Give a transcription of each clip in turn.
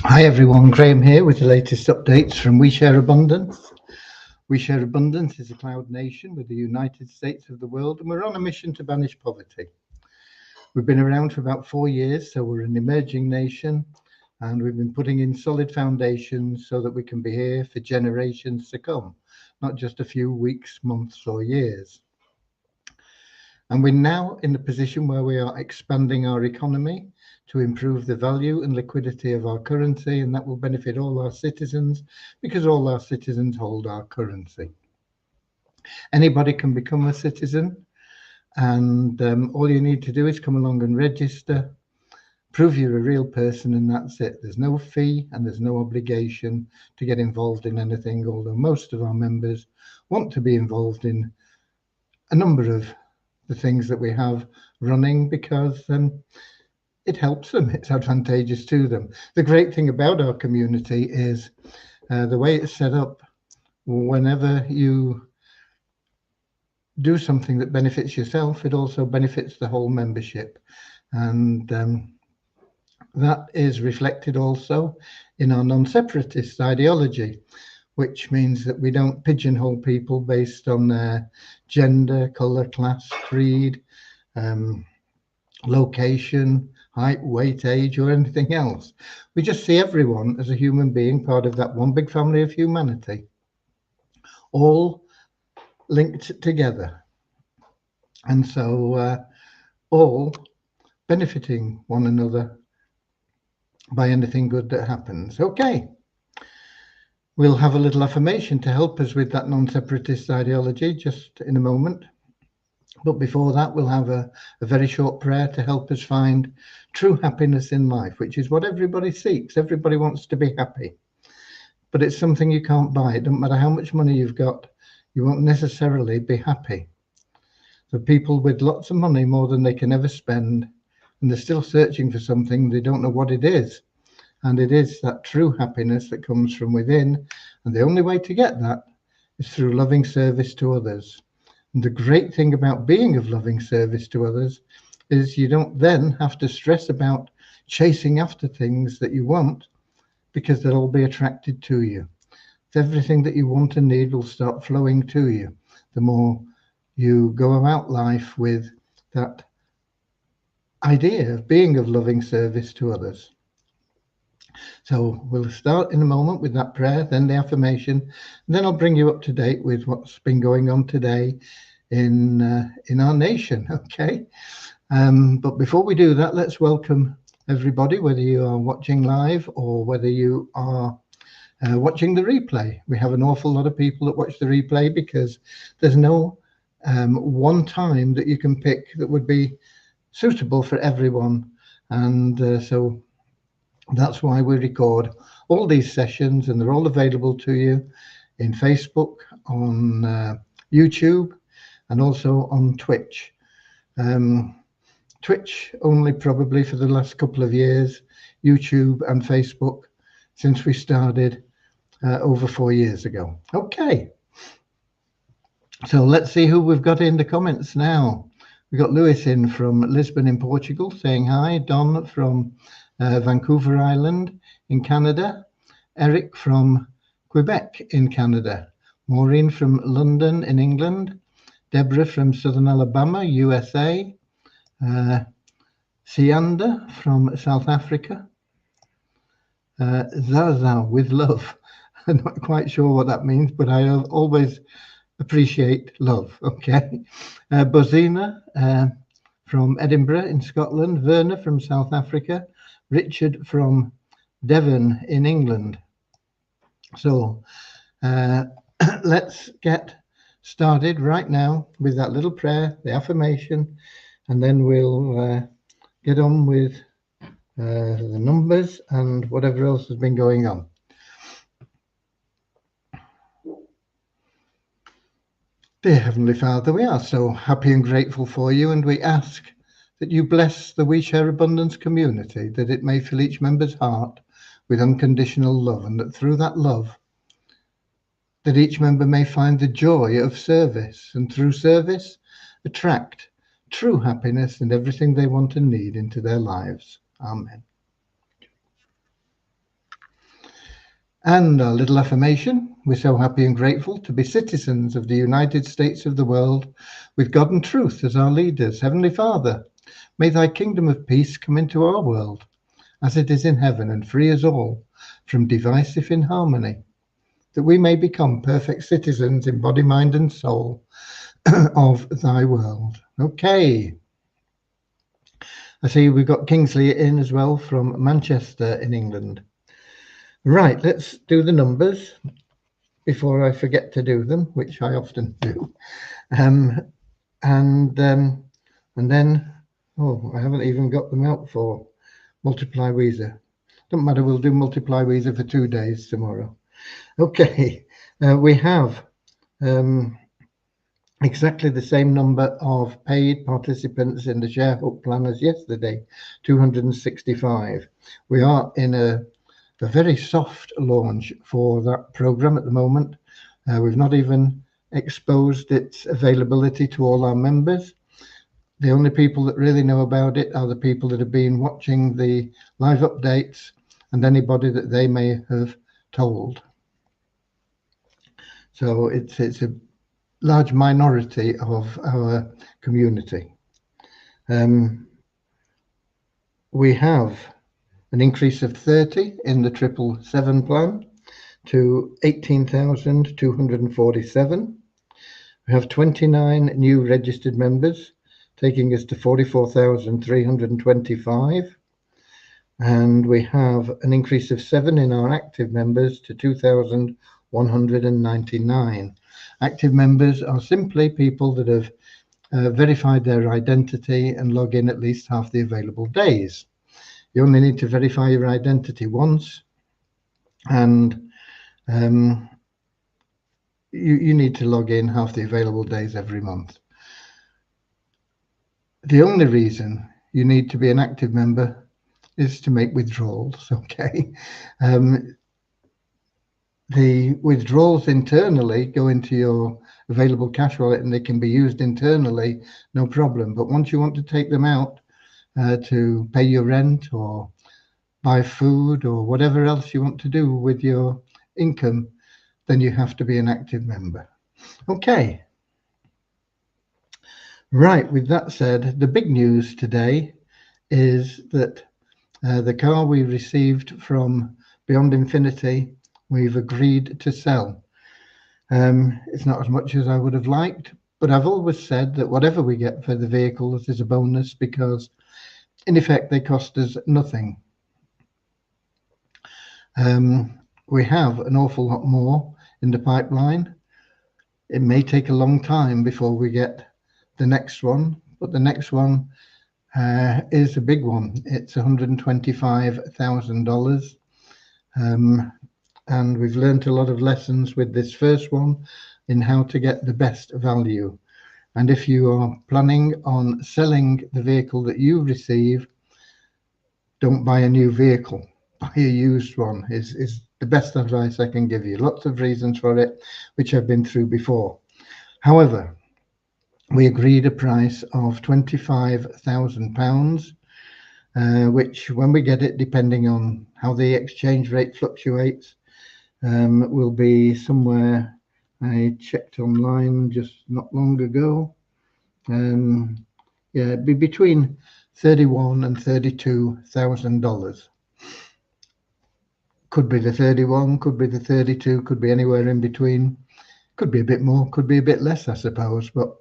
Hi everyone, Graham here with the latest updates from We Share Abundance. We Share Abundance is a cloud nation with the United States of the world, and we're on a mission to banish poverty. We've been around for about 4 years, so we're an emerging nation, and we've been putting in solid foundations so that we can be here for generations to come, not just a few weeks, months or years. And we're now in the position where we are expanding our economy to improve the value and liquidity of our currency, and that will benefit all our citizens because all our citizens hold our currency. Anybody can become a citizen, and all you need to do is come along and register, prove you're a real person, and that's it. There's no fee and there's no obligation to get involved in anything, although most of our members want to be involved in a number of the things that we have running because it helps them, it's advantageous to them. The great thing about our community is the way it's set up. Whenever you do something that benefits yourself, it also benefits the whole membership, and that is reflected also in our non-separatist ideology, which means that we don't pigeonhole people based on their gender, color, class, creed, location, height, weight, age, or anything else. We just see everyone as a human being, part of that one big family of humanity, all linked together, and so all benefiting one another by anything good that happens. Okay, we'll have a little affirmation to help us with that non-separatist ideology just in a moment. But before that, we'll have a very short prayer to help us find true happiness in life, which is what everybody seeks. Everybody wants to be happy, but it's something you can't buy. It doesn't matter how much money you've got, you won't necessarily be happy. So people with lots of money, more than they can ever spend, and they're still searching for something, they don't know what it is. And it is that true happiness that comes from within. And the only way to get that is through loving service to others. And the great thing about being of loving service to others is you don't then have to stress about chasing after things that you want, because they'll all be attracted to you. Everything that you want and need will start flowing to you the more you go about life with that idea of being of loving service to others. So we'll start in a moment with that prayer, then the affirmation, and then I'll bring you up to date with what's been going on today in our nation. Okay, but before we do that, let's welcome everybody, whether you are watching live or whether you are watching the replay. We have an awful lot of people that watch the replay because there's no one time that you can pick that would be suitable for everyone, and so that's why we record all these sessions, and they're all available to you in Facebook, on YouTube, and also on Twitch. Twitch only probably for the last couple of years, YouTube and Facebook since we started over 4 years ago. Okay, so let's see who we've got in the comments now. We've got Lewis in from Lisbon in Portugal saying hi, Don from Vancouver Island in Canada, Eric from Quebec in Canada, Maureen from London in England, Deborah from Southern Alabama, USA, Sianda from South Africa, Zaza with love. I'm not quite sure what that means, but I always appreciate love. Okay, Bozina from Edinburgh in Scotland, Werner from South Africa, Richard from Devon in England. So let's get started right now with that little prayer, the affirmation, and then we'll get on with the numbers and whatever else has been going on. Dear Heavenly Father, we are so happy and grateful for you, and we ask that you bless the We Share Abundance community, that it may fill each member's heart with unconditional love, and that through that love, that each member may find the joy of service, and through service, attract true happiness and everything they want and need into their lives. Amen. And our little affirmation: we're so happy and grateful to be citizens of the United States of the world, with God and truth as our leaders. Heavenly Father, may thy kingdom of peace come into our world, as it is in heaven, and free us all from divisive inharmony, that we may become perfect citizens in body, mind, and soul of thy world. Okay. I see we've got Kingsley in as well from Manchester in England. Right, let's do the numbers before I forget to do them, which I often do. And then, oh, I haven't even got them out for multiply Weezer. Don't matter, we'll do multiply Weezer for 2 days tomorrow. Okay, we have exactly the same number of paid participants in the Share Hook plan as yesterday, 265. We are in a very soft launch for that program at the moment. We've not even exposed its availability to all our members. The only people that really know about it are the people that have been watching the live updates and anybody that they may have told. So it's a large minority of our community. We have an increase of 30 in the 777 plan to 18,247. We have 29 new registered members, taking us to 44,325. And we have an increase of 7 in our active members to 2,199. Active members are simply people that have verified their identity and log in at least half the available days. You only need to verify your identity once, and you need to log in half the available days every month. The only reason you need to be an active member is to make withdrawals, okay? The withdrawals internally go into your available cash wallet and they can be used internally, no problem. But once you want to take them out to pay your rent or buy food or whatever else you want to do with your income, then you have to be an active member. Okay. Right, with that said, the big news today is that the car we received from Beyond Infinity, we've agreed to sell. It's not as much as I would have liked, but I've always said that whatever we get for the vehicles is a bonus because, in effect, they cost us nothing. We have an awful lot more in the pipeline. It may take a long time before we get the next one, but the next one is a big one. It's $125,000. And we've learned a lot of lessons with this first one in how to get the best value. And if you are planning on selling the vehicle that you receive, don't buy a new vehicle. Buy a used one is the best advice I can give you. Lots of reasons for it, which I've been through before. However, we agreed a price of £25,000, which when we get it, depending on how the exchange rate fluctuates, will be somewhere, I checked online just not long ago, yeah, it'd be between $31,000 and $32,000. Could be the 31, could be the 32, could be anywhere in between. Could be a bit more, could be a bit less, I suppose, but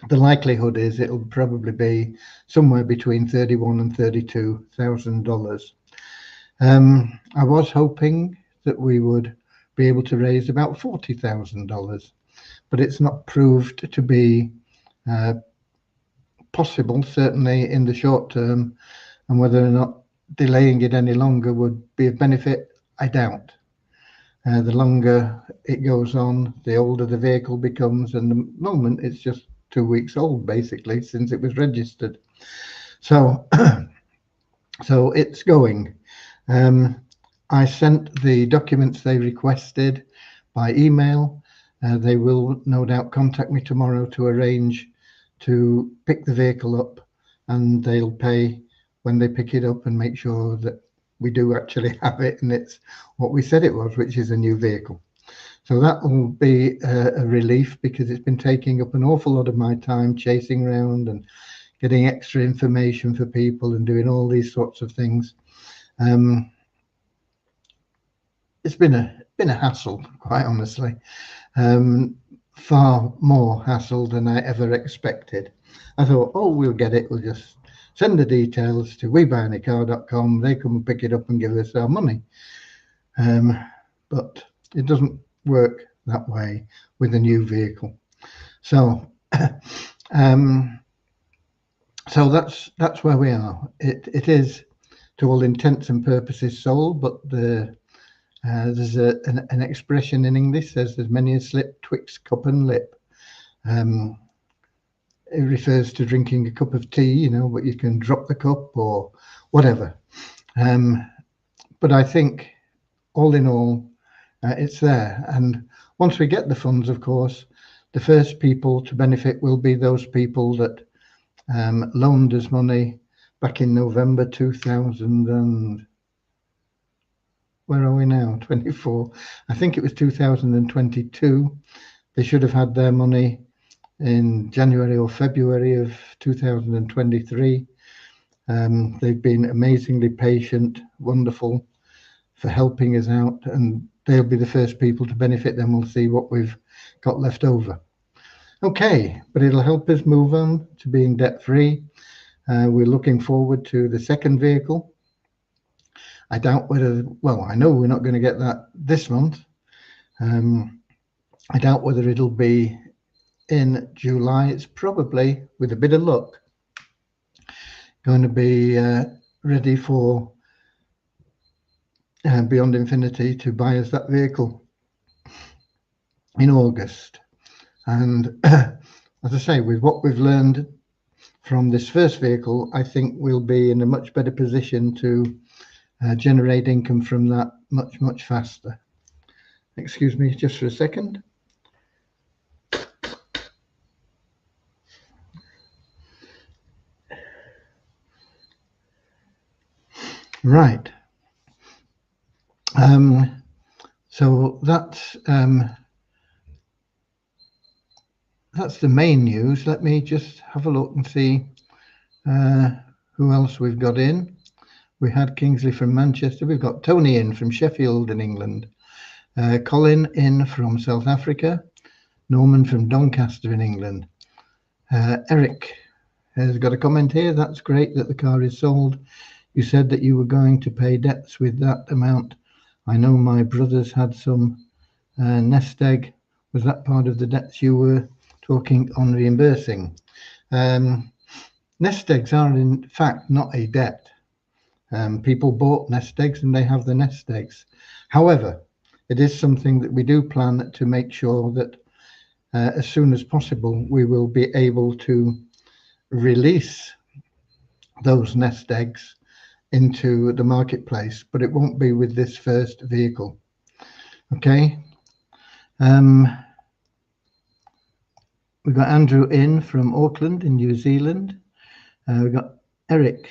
the likelihood is it'll probably be somewhere between $31,000 and $32,000. I was hoping that we would be able to raise about $40,000, but it's not proved to be possible, certainly in the short term, and whether or not delaying it any longer would be of benefit, I doubt. The longer it goes on, the older the vehicle becomes, and the moment it's just 2 weeks old, basically, since it was registered. So, so it's going. I sent the documents they requested by email. They will no doubt contact me tomorrow to arrange to pick the vehicle up, and they'll pay when they pick it up and make sure that we do actually have it, and it's what we said it was, which is a new vehicle. So that will be a relief, because it's been taking up an awful lot of my time chasing around and getting extra information for people and doing all these sorts of things. It's been a hassle, quite honestly. Far more hassle than I ever expected. I thought, oh, we'll get it. We'll just send the details to webuyanycar.com. They come and pick it up and give us our money. But it doesn't work that way with a new vehicle. So, so that's where we are. It is, to all intents and purposes, sold, but there's an expression in English says, "There's many a slip twixt cup and lip." It refers to drinking a cup of tea, but you can drop the cup or whatever. But I think, all in all, it's there. And once we get the funds, of course, the first people to benefit will be those people that loaned us money back in November 2000 and where are we now? 24. I think it was 2022. They should have had their money in January or February of 2023. They've been amazingly patient, wonderful, for helping us out, and they'll be the first people to benefit. Then we'll see what we've got left over. Okay, but it'll help us move on to being debt-free. We're looking forward to the second vehicle. I doubt whether, well, I know we're not going to get that this month. I doubt whether it'll be in July. It's probably, with a bit of luck, going to be ready for Beyond Infinity to buy us that vehicle in August. And as I say, with what we've learned from this first vehicle, I think we'll be in a much better position to generate income from that much faster. Excuse me just for a second. Right. So that's the main news. Let me just have a look and see who else we've got in. We had Kingsley from Manchester. We've got Tony in from Sheffield in England. Colin in from South Africa. Norman from Doncaster in England. Eric has got a comment here. That's great that the car is sold. You said that you were going to pay debts with that amount. I know my brothers had some nest egg. Was that part of the debts you were talking on reimbursing? Nest eggs are in fact not a debt. People bought nest eggs and they have the nest eggs. However, it is something that we do plan to make sure that as soon as possible we will be able to release those nest eggs into the marketplace, but it won't be with this first vehicle. Okay. We've got Andrew in from Auckland in New Zealand. We've got Eric.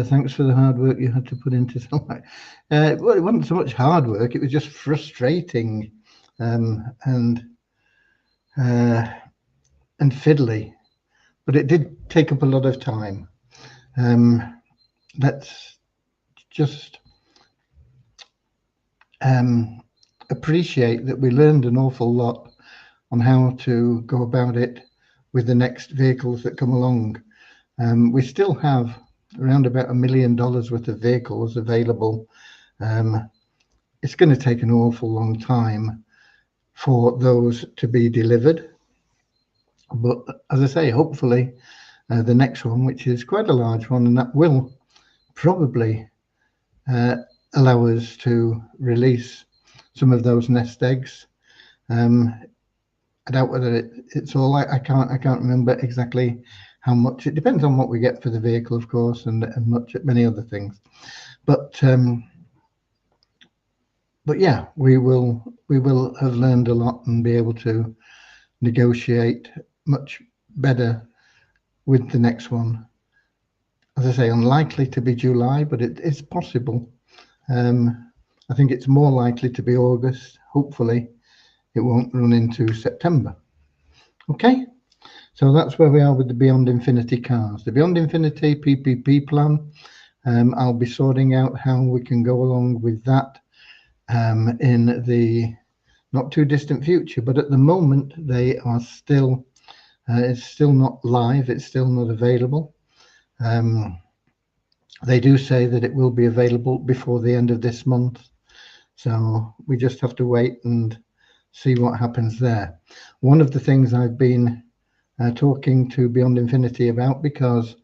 Thanks for the hard work you had to put into something. Well, it wasn't so much hard work, it was just frustrating and fiddly, but it did take up a lot of time. Let's just appreciate that we learned an awful lot on how to go about it with the next vehicles that come along. We still have around about $1 million worth of vehicles available. It's going to take an awful long time for those to be delivered. But as I say, hopefully the next one, which is quite a large one, and that will probably allow us to release some of those nest eggs. I doubt whether it's all. I can't remember exactly how much. It depends on what we get for the vehicle, of course, and many other things. But yeah, we will have learned a lot and be able to negotiate much better with the next one. As as I say, unlikely to be July, but it's possible. I think it's more likely to be August. Hopefully it won't run into September. Okay, so that's where we are with the Beyond Infinity cars. The Beyond Infinity PPP plan, I'll be sorting out how we can go along with that in the not too distant future, but at the moment they are still, it's still not live, it's still not available. They do say that it will be available before the end of this month. So we just have to wait and see what happens there. One of the things I've been talking to Beyond Infinity about, because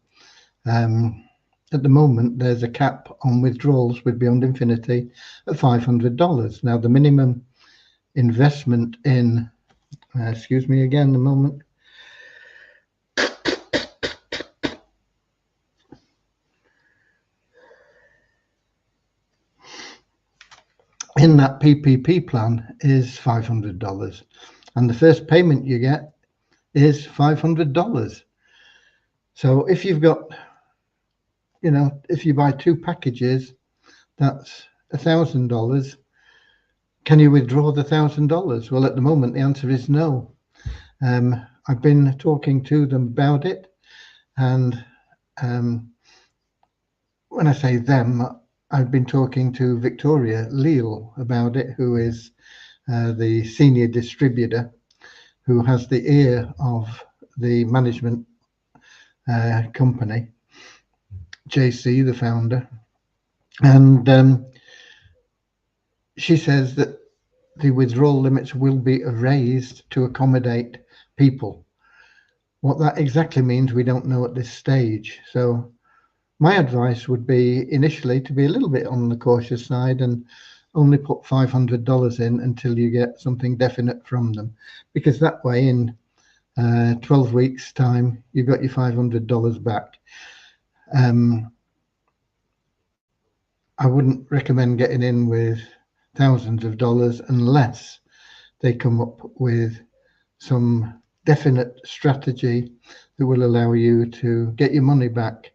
at the moment there's a cap on withdrawals with Beyond Infinity at $500. Now the minimum investment in, excuse me again a moment, in that PPP plan is $500, and the first payment you get is $500. So if you've got, you know, if you buy 2 packages, that's $1,000. Can you withdraw the $1,000? Well, at the moment, the answer is no. I've been talking to them about it, and when I say them, I've been talking to Victoria Leal about it, who is the senior distributor, who has the ear of the management company, JC, the founder, and she says that the withdrawal limits will be raised to accommodate people. What that exactly means, we don't know at this stage. So my advice would be initially to be a little bit on the cautious side and only put $500 in until you get something definite from them, because that way in 12 weeks time you've got your $500 back. I wouldn't recommend getting in with thousands of dollars unless they come up with some definite strategy that will allow you to get your money back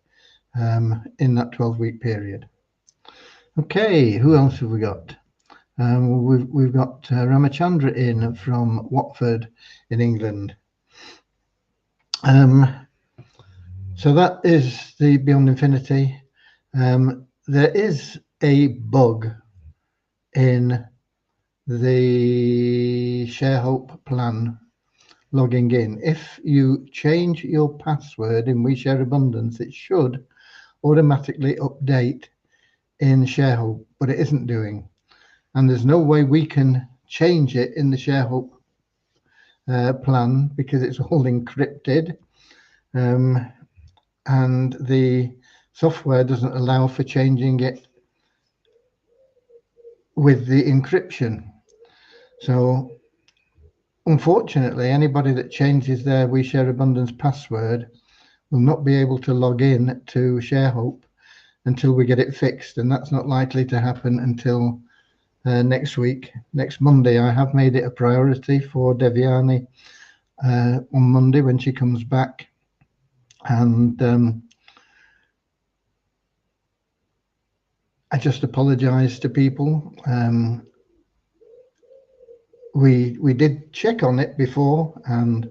in that 12-week period. Okay, who else have we got? We've got Ramachandra in from Watford in England. So that is the Beyond Infinity. There is a bug in the ShareHope plan logging in. If you change your password in We Share Abundance, it should automatically update in ShareHope, but it isn't doing. And there's no way we can change it in the ShareHope plan because it's all encrypted. And the software doesn't allow for changing it with the encryption. So unfortunately, anybody that changes their We Share Abundance password will not be able to log in to ShareHope until we get it fixed, and that's not likely to happen until next week, next Monday. I have made it a priority for Devyani on Monday when she comes back, and I just apologize to people. We did check on it before, and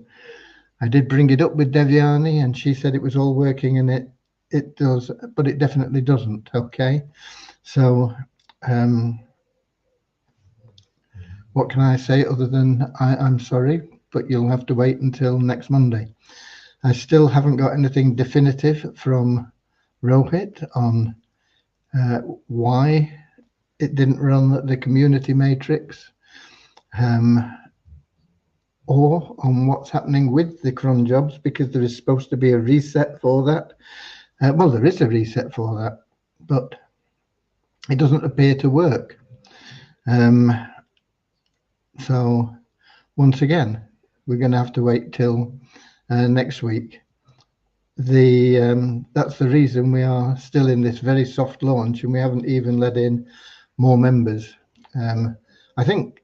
I did bring it up with Devyani, and she said it was all working, and it does, but it definitely doesn't. Okay, so what can I say other than I'm sorry, but you'll have to wait until next Monday. I still haven't got anything definitive from Rohit on why it didn't run the community matrix, or on what's happening with the cron jobs, because there is supposed to be a reset for that. Well, there is a reset for that, but it doesn't appear to work. So once again, we're going to have to wait till next week. That's the reason we are still in this very soft launch, and we haven't even let in more members. I think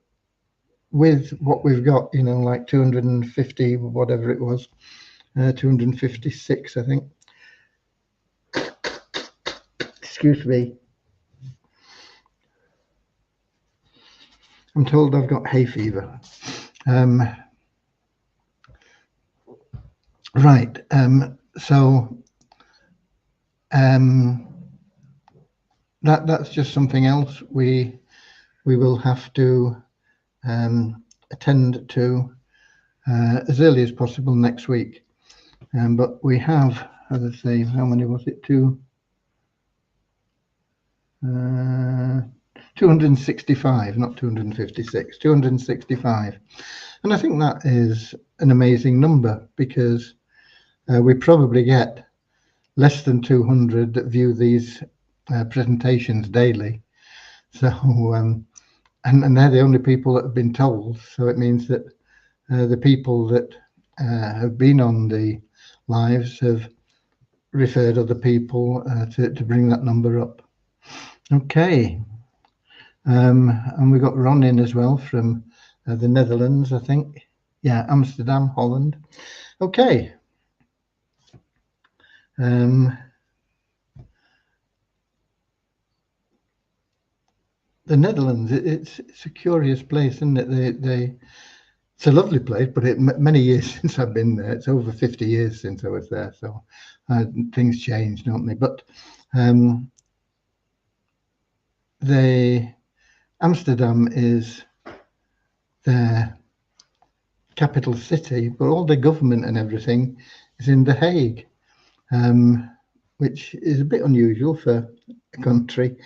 with what we've got, you know, like 250, whatever it was, 256, I think. Excuse me. I'm told I've got hay fever. Right. That's just something else we will have to attend to as early as possible next week. But we have, as I say, how many was it? 265, not 256, 265. And I think that is an amazing number, because we probably get less than 200 that view these presentations daily. So, and they're the only people that have been told. So it means that the people that have been on the lives have referred other people to bring that number up. Okay. And we got Ron in as well from the Netherlands, I think. Yeah, Amsterdam, Holland. Okay. The Netherlands, it's a curious place, isn't it? It's a lovely place, but many years since I've been there. It's over 50 years since I was there, so things change, don't they? But Amsterdam is their capital city, but all the government and everything is in The Hague, which is a bit unusual for a country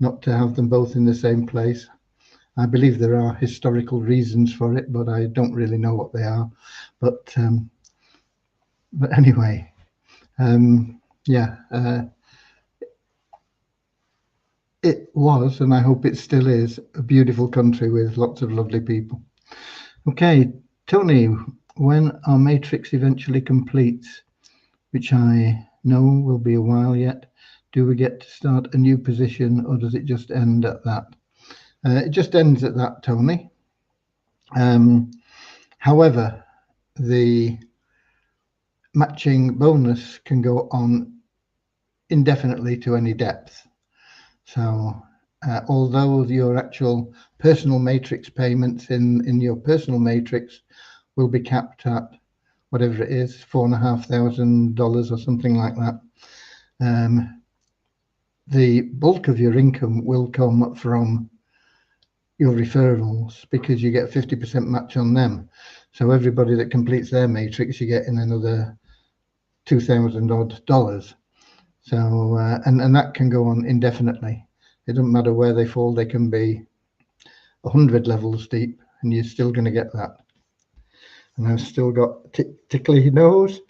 not to have them both in the same place. I believe there are historical reasons for it, but I don't really know what they are. But anyway, yeah, it was, and I hope it still is, a beautiful country with lots of lovely people. Okay, Tony, when our matrix eventually completes, which I know will be a while yet, do we get to start a new position, or does it just end at that? It just ends at that, Tony. However, the matching bonus can go on indefinitely to any depth. So although your actual personal matrix payments in your personal matrix will be capped at whatever it is, $4,500 or something like that, the bulk of your income will come from your referrals, because you get 50% match on them. So everybody that completes their matrix, you get in another $2,000 odd. So and that can go on indefinitely. It doesn't matter where they fall. They can be 100 levels deep, and you're still going to get that. And I've still got tickly nose.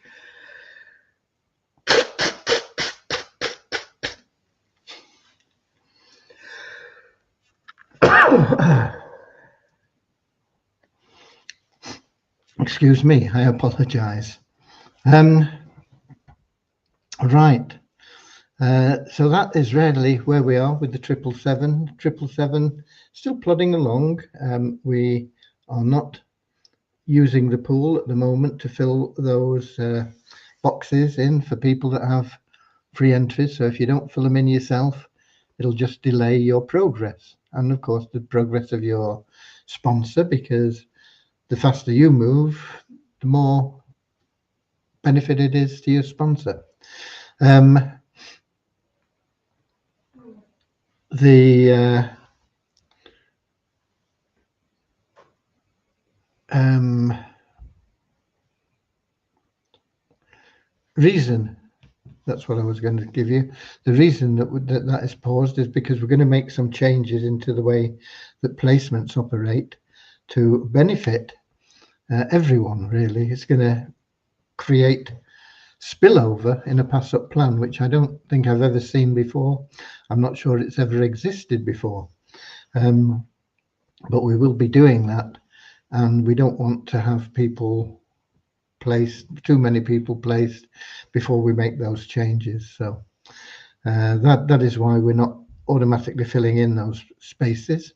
Excuse me, I apologize. Right. So that is really where we are with the 777. 777 still plodding along. We are not using the pool at the moment to fill those boxes in for people that have free entries. So if you don't fill them in yourself, it'll just delay your progress, and of course the progress of your sponsor, because the faster you move, the more benefit it is to your sponsor. The reason, that's what I was going to give you. The reason that is paused is because we're going to make some changes into the way that placements operate to benefit everyone, really. It's going to create spillover in a pass-up plan, which I don't think I've ever seen before. I'm not sure it's ever existed before. But we will be doing that, and we don't want to have people placed, too many people placed, before we make those changes. So that is why we're not automatically filling in those spaces.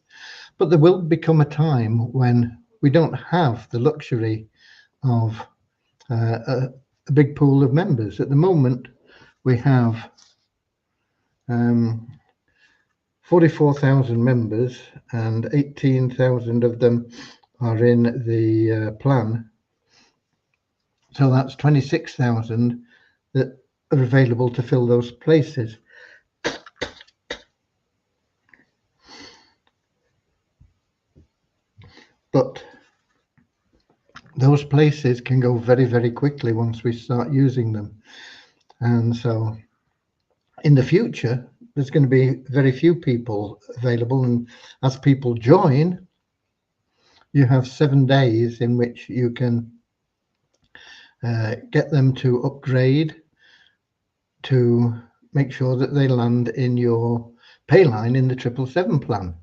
But there will become a time when we don't have the luxury of a big pool of members. At the moment, we have 44,000 members, and 18,000 of them are in the plan. So that's 26,000 that are available to fill those places. But those places can go very, very quickly once we start using them. And so in the future, there's going to be very few people available. And as people join, you have 7 days in which you can get them to upgrade to make sure that they land in your pay line in the 777 plan.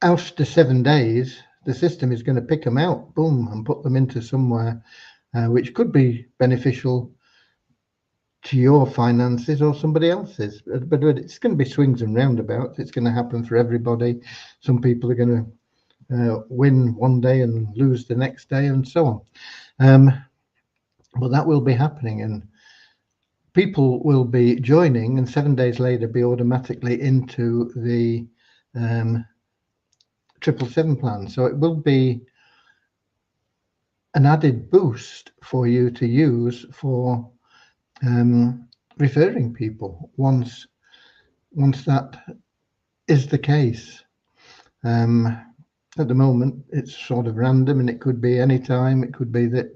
After 7 days, the system is going to pick them out, boom, and put them into somewhere which could be beneficial to your finances or somebody else's. But it's going to be swings and roundabouts. It's going to happen for everybody. Some people are going to win one day and lose the next day, and so on. But that will be happening, and people will be joining, and 7 days later be automatically into the 777 plan. So it will be an added boost for you to use for referring people once that is the case. At the moment, it's sort of random, and it could be any time. It could be that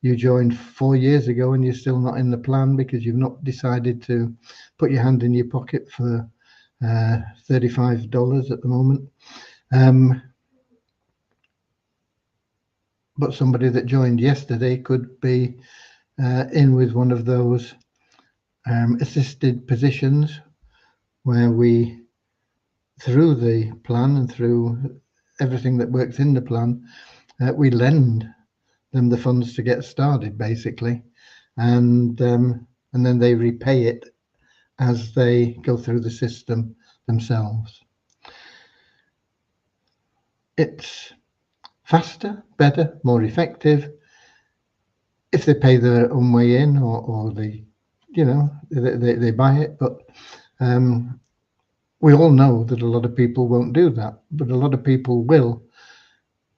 you joined 4 years ago and you're still not in the plan because you've not decided to put your hand in your pocket for $35 at the moment. But somebody that joined yesterday could be in with one of those assisted positions where we, through the plan and through everything that works in the plan, we lend them the funds to get started, basically, and then they repay it as they go through the system themselves. It's faster, better, more effective if they pay their own way in, or they buy it. But we all know that a lot of people won't do that, but a lot of people will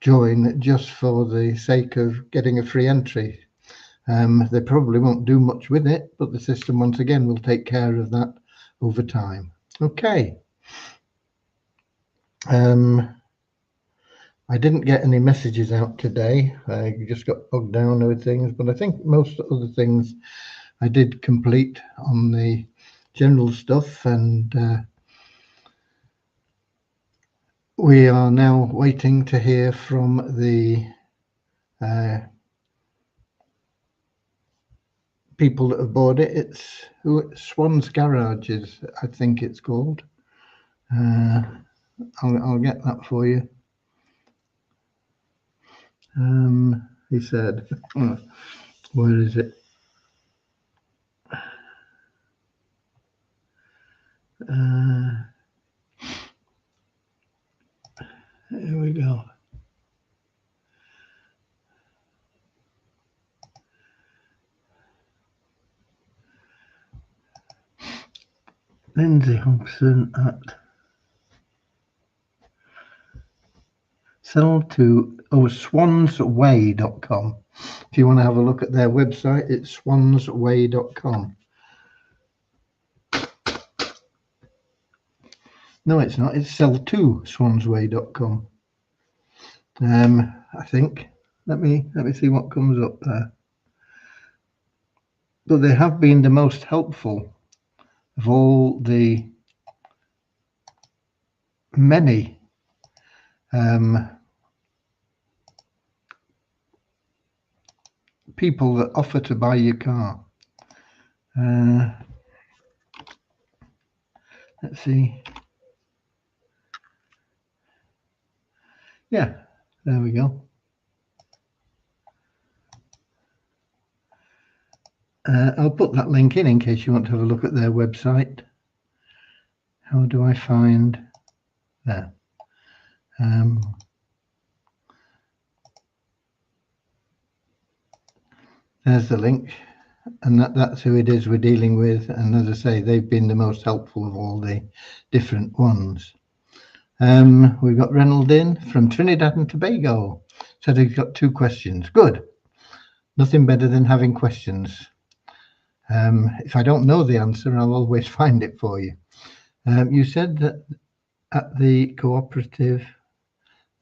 join just for the sake of getting a free entry. They probably won't do much with it, but the system once again will take care of that over time. Okay. I didn't get any messages out today. I just got bogged down with things, but I think most other things I did complete on the general stuff, and we are now waiting to hear from the people that have bought it. It's Swan's Garages, I think it's called. I'll get that for you. He said, where is it? Here we go. Lindsay Hobson at swansway.com. If you want to have a look at their website, it's swansway.com. No, it's not. It's sell2swansway.com. I think. Let me see what comes up there. But they have been the most helpful of all the many people that offer to buy your car. Let's see. Yeah, there we go. I'll put that link in case you want to have a look at their website. How do I find there? There's the link. and that's who it is we're dealing with. And as I say, they've been the most helpful of all the different ones. We've got Reynold in from Trinidad and Tobago. Said he's got 2 questions. Good. Nothing better than having questions. If I don't know the answer, I'll always find it for you. You said that at the cooperative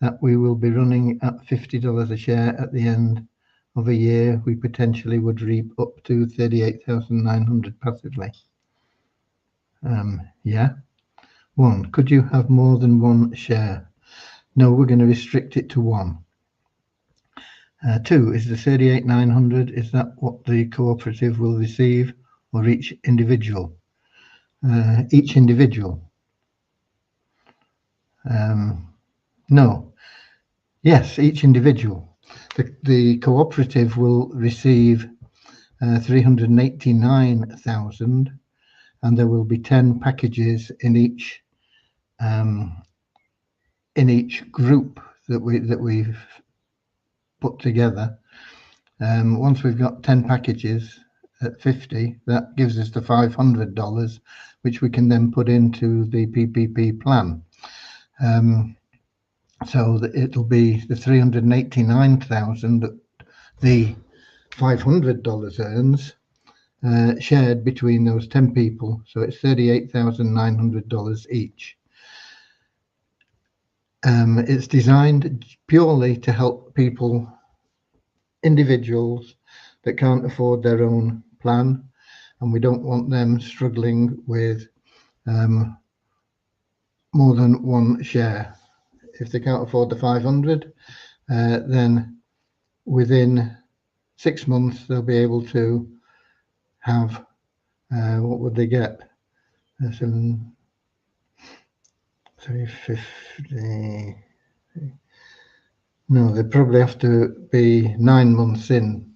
that we will be running at $50 a share at the end of a year, we potentially would reap up to 38,900 passively. Yeah. 1, could you have more than 1 share? No, we're going to restrict it to 1. 2, is the 38,900, is that what the cooperative will receive, or each individual? Each individual. No. Yes, each individual. The cooperative will receive 389,000, and there will be 10 packages in each group that we've put together. Once we've got 10 packages at 50, that gives us the $500, which we can then put into the PPP plan. So that it'll be the 389,000 that the $500 earns, shared between those 10 people. So it's $38,900 each. It's designed purely to help people, individuals that can't afford their own plan, and we don't want them struggling with more than 1 share. If they can't afford the 500, then within 6 months they'll be able to have what would they get? 350. No, they probably have to be 9 months in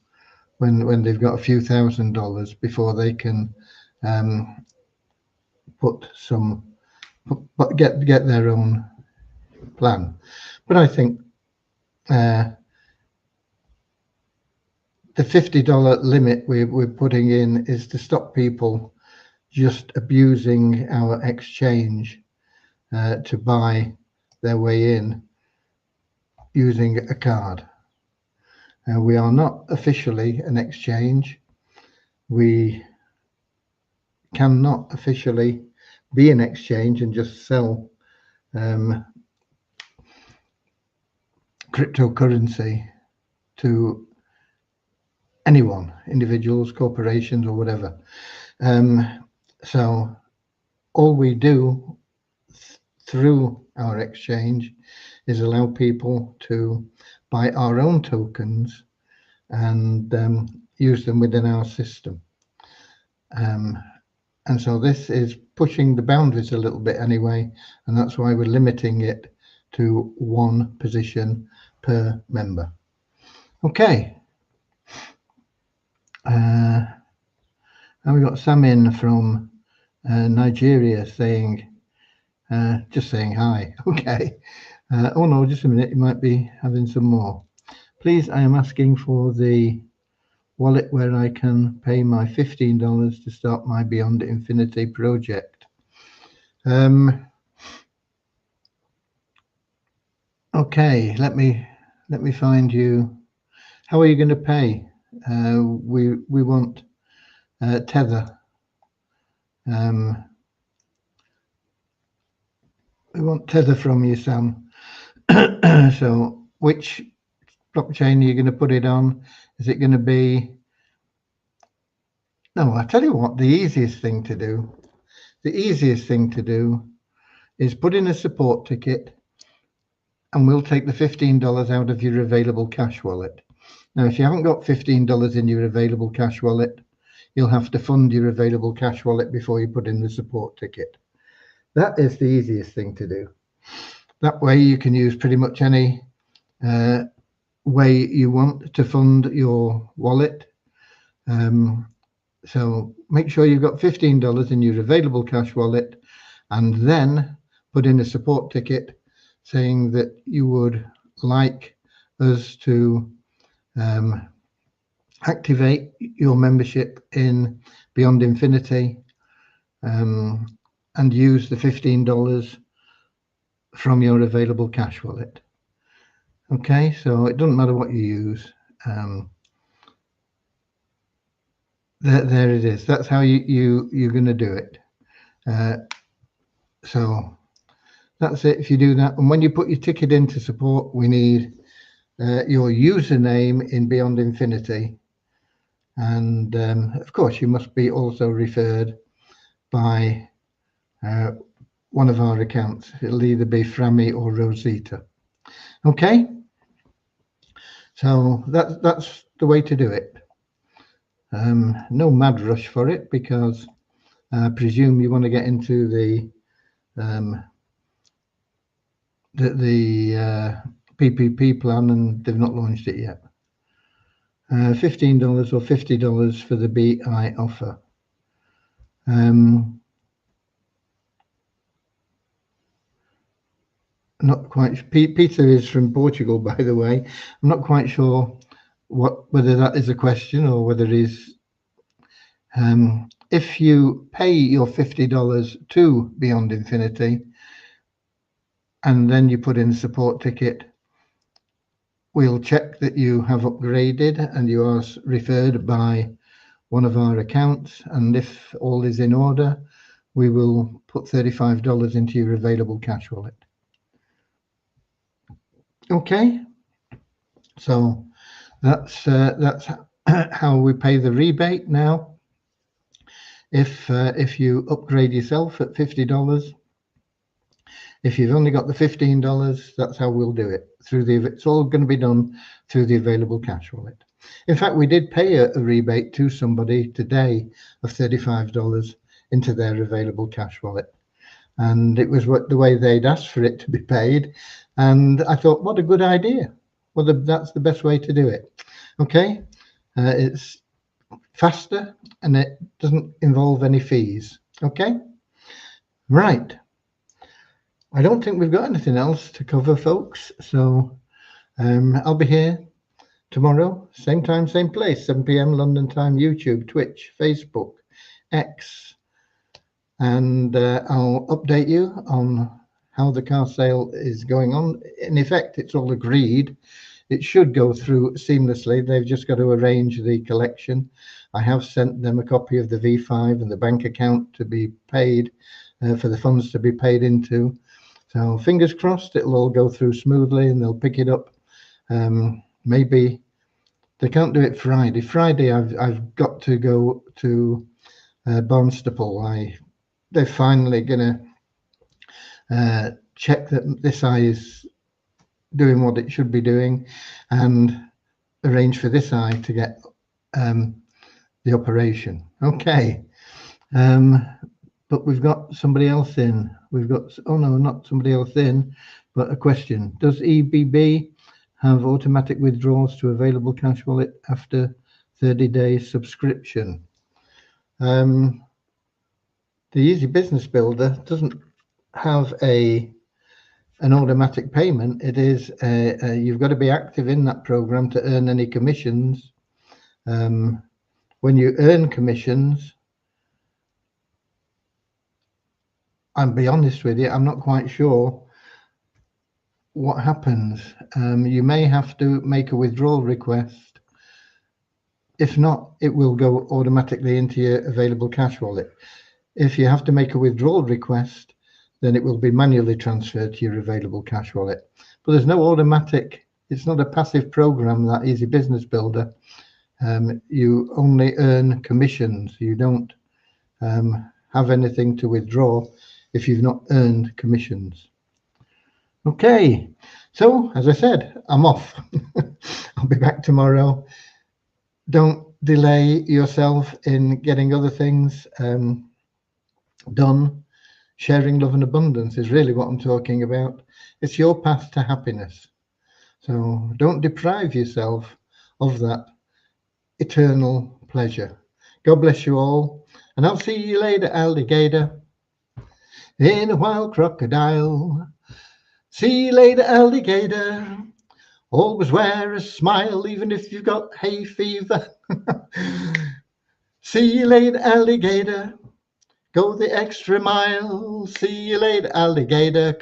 when they've got a few $1,000s before they can get their own plan. But I think the $50 limit we're putting in is to stop people just abusing our exchange to buy their way in using a card. We are not officially an exchange. We cannot officially be an exchange and just sell cryptocurrency to anyone, individuals, corporations, or whatever. So all we do through our exchange is allow people to buy our own tokens and use them within our system. And so this is pushing the boundaries a little bit anyway, and that's why we're limiting it to 1 position per member. Okay. And we've got Sam in from Nigeria saying, just saying hi. Okay. Oh no, just a minute, you might be having some more. Please, I am asking for the wallet where I can pay my $15 to start my Beyond Infinity project. Okay, let me find you. How are you going to pay? We want Tether. We want Tether from you, Sam. So which blockchain are you going to put it on? Is it going to be... No, I tell you what, the easiest thing to do is put in a support ticket, and we'll take the $15 out of your available cash wallet. Now, if you haven't got $15 in your available cash wallet, you'll have to fund your available cash wallet before you put in the support ticket. That is the easiest thing to do. That way you can use pretty much any way you want to fund your wallet. So make sure you've got $15 in your available cash wallet, and then put in a support ticket saying that you would like us to activate your membership in Beyond Infinity, and use the $15 from your available cash wallet. Okay, so it doesn't matter what you use. There it is. That's how you're going to do it. So that's it. If you do that, and when you put your ticket into support, we need your username in Beyond Infinity, and of course you must be also referred by one of our accounts. It'll either be Frammy or Rosita. Okay, so that's the way to do it. No mad rush for it, because I presume you want to get into the PPP plan, and they've not launched it yet. $15 or $50 for the BI offer. Not quite. Peter is from Portugal, by the way. I'm not quite sure whether that is a question or whether it is. If you pay your $50 to Beyond Infinity and then you put in a support ticket, we'll check that you have upgraded and you are referred by one of our accounts. And if all is in order, we will put $35 into your available cash wallet. Okay, so that's how we pay the rebate now. If you upgrade yourself at $50, if you've only got the $15, that's how we'll do it. It's all going to be done through the available cash wallet. In fact, we did pay a rebate to somebody today of $35 into their available cash wallet, and it was the way they'd asked for it to be paid. And I thought, what a good idea. Well, that's the best way to do it. Okay, it's faster and it doesn't involve any fees. Okay, right. I don't think we've got anything else to cover, folks. So I'll be here tomorrow, same time, same place, 7 p.m. London time, YouTube, Twitch, Facebook, X, and I'll update you on how the car sale is going on. In effect, it's all agreed. It should go through seamlessly. They've just got to arrange the collection. I have sent them a copy of the V5 and the bank account to be paid, for the funds to be paid into. So fingers crossed it'll all go through smoothly and they'll pick it up. Maybe they can't do it Friday. Friday I've got to go to Barnstaple. They're finally gonna check that this eye is doing what it should be doing and arrange for this eye to get the operation. Okay, but we've got somebody else in. We've got, oh no, not somebody else in, but a question. Does EBB have automatic withdrawals to available cash wallet after 30-day subscription? The Easy Business Builder doesn't have an automatic payment. It is you've got to be active in that program to earn any commissions. When you earn commissions, I'll be honest with you, I'm not quite sure what happens. You may have to make a withdrawal request. If not, it will go automatically into your available cash wallet. If you have to make a withdrawal request, then it will be manually transferred to your available cash wallet. But there's no automatic, it's not a passive program, that Easy Business Builder. You only earn commissions. You don't have anything to withdraw if you've not earned commissions. Okay, so as I said, I'm off. I'll be back tomorrow. Don't delay yourself in getting other things done. Sharing love and abundance is really what I'm talking about. It's your path to happiness. So don't deprive yourself of that eternal pleasure. God bless you all, and I'll see you later, alligator. In a wild crocodile. See you later, alligator. Always wear a smile, even if you've got hay fever. See you later, alligator. Go the extra mile. See you later, alligator.